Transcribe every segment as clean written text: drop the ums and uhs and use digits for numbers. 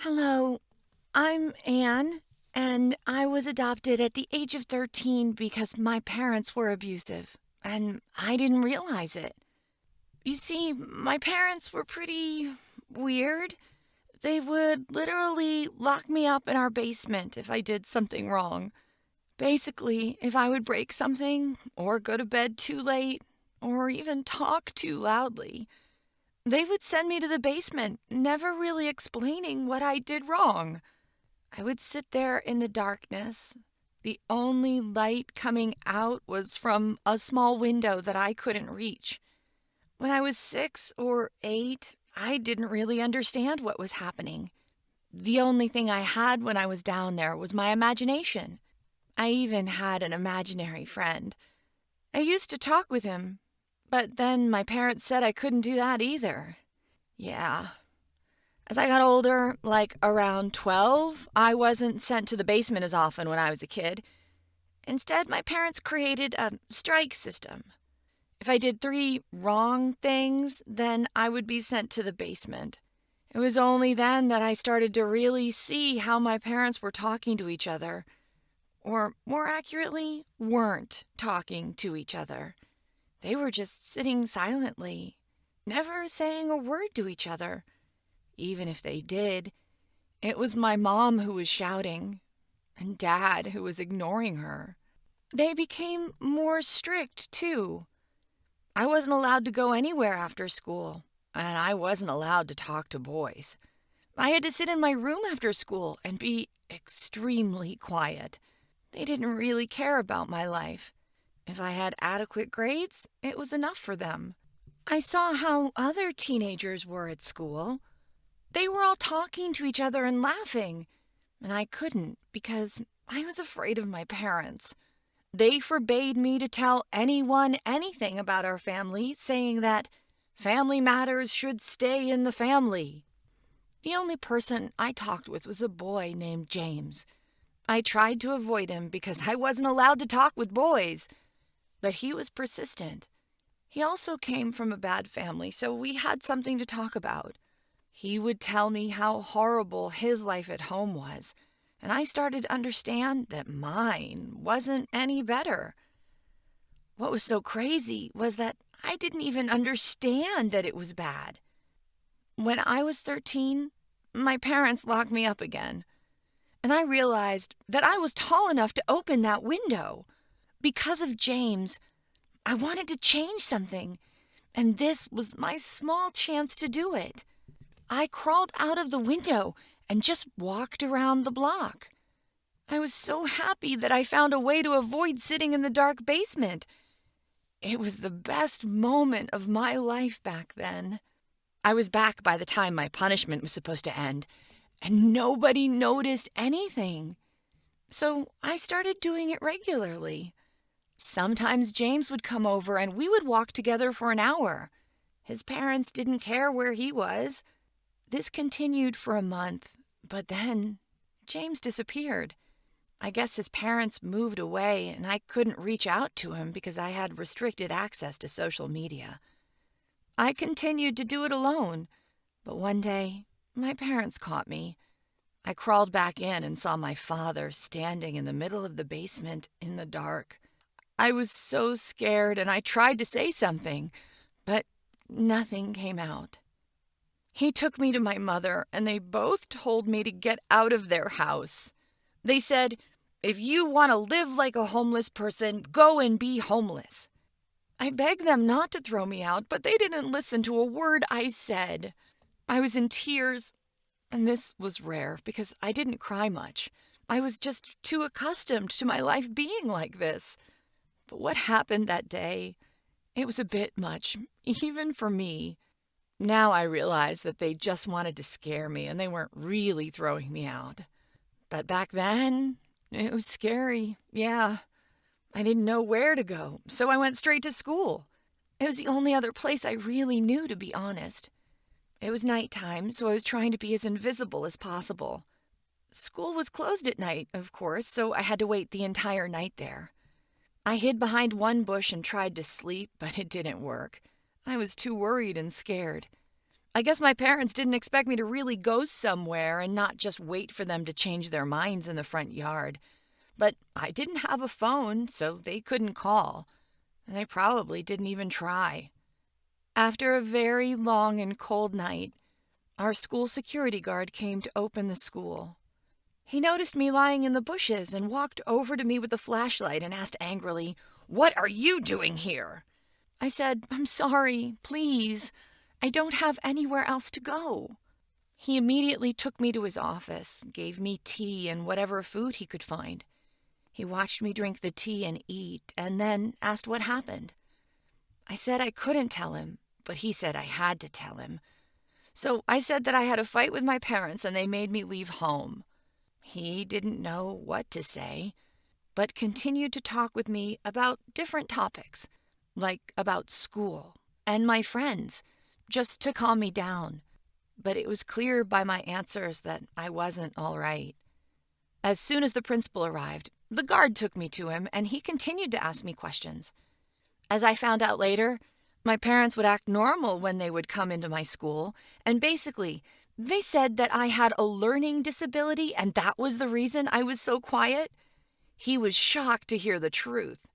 Hello, I'm Anne, and I was adopted at the age of 13 because my parents were abusive, and I didn't realize it. You see, my parents were pretty weird. They would literally lock me up in our basement if I did something wrong. Basically, if I would break something, or go to bed too late, or even talk too loudly, they would send me to the basement, never really explaining what I did wrong. I would sit there in the darkness. The only light coming out was from a small window that I couldn't reach. When I was 6 or 8, I didn't really understand what was happening. The only thing I had when I was down there was my imagination. I even had an imaginary friend. I used to talk with him, but then my parents said I couldn't do that either. Yeah. As I got older, like around 12, I wasn't sent to the basement as often when I was a kid. Instead, my parents created a strike system. If I did 3 wrong things, then I would be sent to the basement. It was only then that I started to really see how my parents were talking to each other. Or, more accurately, weren't talking to each other. They were just sitting silently, never saying a word to each other. Even if they did, it was my mom who was shouting, and Dad who was ignoring her. They became more strict, too. I wasn't allowed to go anywhere after school, and I wasn't allowed to talk to boys. I had to sit in my room after school and be extremely quiet. They didn't really care about my life. If I had adequate grades, it was enough for them. I saw how other teenagers were at school. They were all talking to each other and laughing, and I couldn't because I was afraid of my parents. They forbade me to tell anyone anything about our family, saying that family matters should stay in the family. The only person I talked with was a boy named James. I tried to avoid him because I wasn't allowed to talk with boys, but he was persistent. He also came from a bad family, so we had something to talk about. He would tell me how horrible his life at home was, and I started to understand that mine wasn't any better. What was so crazy was that I didn't even understand that it was bad. When I was 13, my parents locked me up again, and I realized that I was tall enough to open that window. Because of James, I wanted to change something, and this was my small chance to do it. I crawled out of the window and just walked around the block. I was so happy that I found a way to avoid sitting in the dark basement. It was the best moment of my life back then. I was back by the time my punishment was supposed to end, and nobody noticed anything. So I started doing it regularly. Sometimes James would come over and we would walk together for an hour. His parents didn't care where he was. This continued for a month, but then James disappeared. I guess his parents moved away and I couldn't reach out to him because I had restricted access to social media. I continued to do it alone, but one day my parents caught me. I crawled back in and saw my father standing in the middle of the basement in the dark. I was so scared and I tried to say something, but nothing came out. He took me to my mother, and they both told me to get out of their house. They said, "If you want to live like a homeless person, go and be homeless." I begged them not to throw me out, but they didn't listen to a word I said. I was in tears, and this was rare because I didn't cry much. I was just too accustomed to my life being like this. But what happened that day, it was a bit much, even for me. Now I realize that they just wanted to scare me and they weren't really throwing me out. But back then, it was scary, yeah. I didn't know where to go, so I went straight to school. It was the only other place I really knew, to be honest. It was nighttime, so I was trying to be as invisible as possible. School was closed at night, of course, so I had to wait the entire night there. I hid behind one bush and tried to sleep, but it didn't work. I was too worried and scared. I guess my parents didn't expect me to really go somewhere and not just wait for them to change their minds in the front yard. But I didn't have a phone, so they couldn't call. And they probably didn't even try. After a very long and cold night, our school security guard came to open the school. He noticed me lying in the bushes and walked over to me with a flashlight and asked angrily, "What are you doing here?" I said, "I'm sorry, please. I don't have anywhere else to go." He immediately took me to his office, gave me tea and whatever food he could find. He watched me drink the tea and eat, and then asked what happened. I said I couldn't tell him, but he said I had to tell him. So I said that I had a fight with my parents and they made me leave home. He didn't know what to say, but continued to talk with me about different topics, like about school and my friends, just to calm me down. But it was clear by my answers that I wasn't all right. As soon as the principal arrived, the guard took me to him and he continued to ask me questions. As I found out later, my parents would act normal when they would come into my school, and basically, they said that I had a learning disability and that was the reason I was so quiet. He was shocked to hear the truth.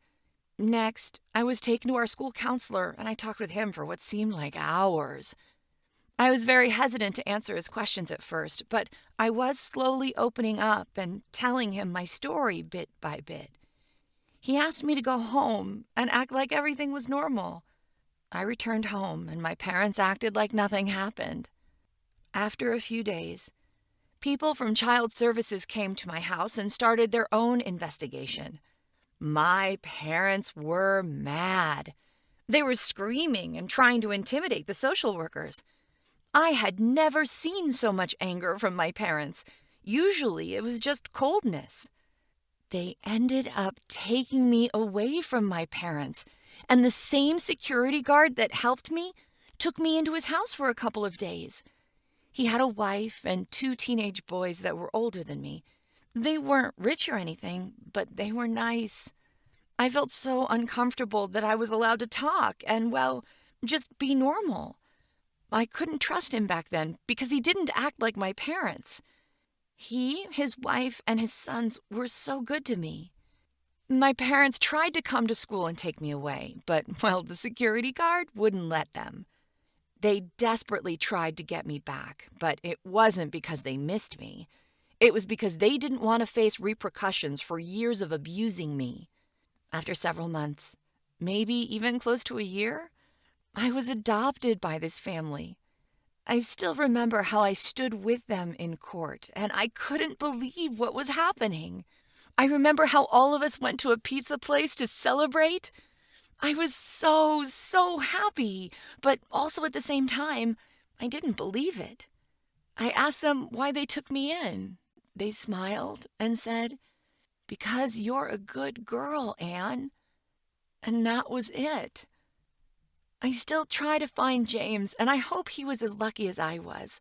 Next, I was taken to our school counselor and I talked with him for what seemed like hours. I was very hesitant to answer his questions at first, but I was slowly opening up and telling him my story bit by bit. He asked me to go home and act like everything was normal. I returned home and my parents acted like nothing happened. After a few days, people from Child Services came to my house and started their own investigation. My parents were mad. They were screaming and trying to intimidate the social workers. I had never seen so much anger from my parents. Usually it was just coldness. They ended up taking me away from my parents, and the same security guard that helped me took me into his house for a couple of days. He had a wife and 2 teenage boys that were older than me. They weren't rich or anything, but they were nice. I felt so uncomfortable that I was allowed to talk and, well, just be normal. I couldn't trust him back then because he didn't act like my parents. He, his wife, and his sons were so good to me. My parents tried to come to school and take me away, but, well, the security guard wouldn't let them. They desperately tried to get me back, but it wasn't because they missed me. It was because they didn't want to face repercussions for years of abusing me. After several months, maybe even close to a year, I was adopted by this family. I still remember how I stood with them in court, and I couldn't believe what was happening. I remember how all of us went to a pizza place to celebrate. I was so happy, but also at the same time, I didn't believe it. I asked them why they took me in. They smiled and said, "Because you're a good girl, Anne." And that was it. I still try to find James, and I hope he was as lucky as I was.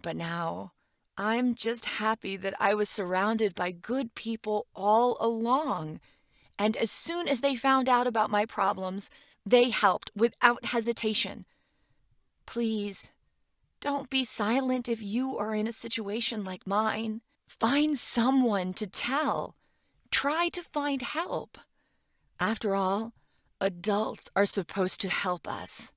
But now, I'm just happy that I was surrounded by good people all along. And as soon as they found out about my problems, they helped without hesitation. Please, don't be silent if you are in a situation like mine. Find someone to tell. Try to find help. After all, adults are supposed to help us.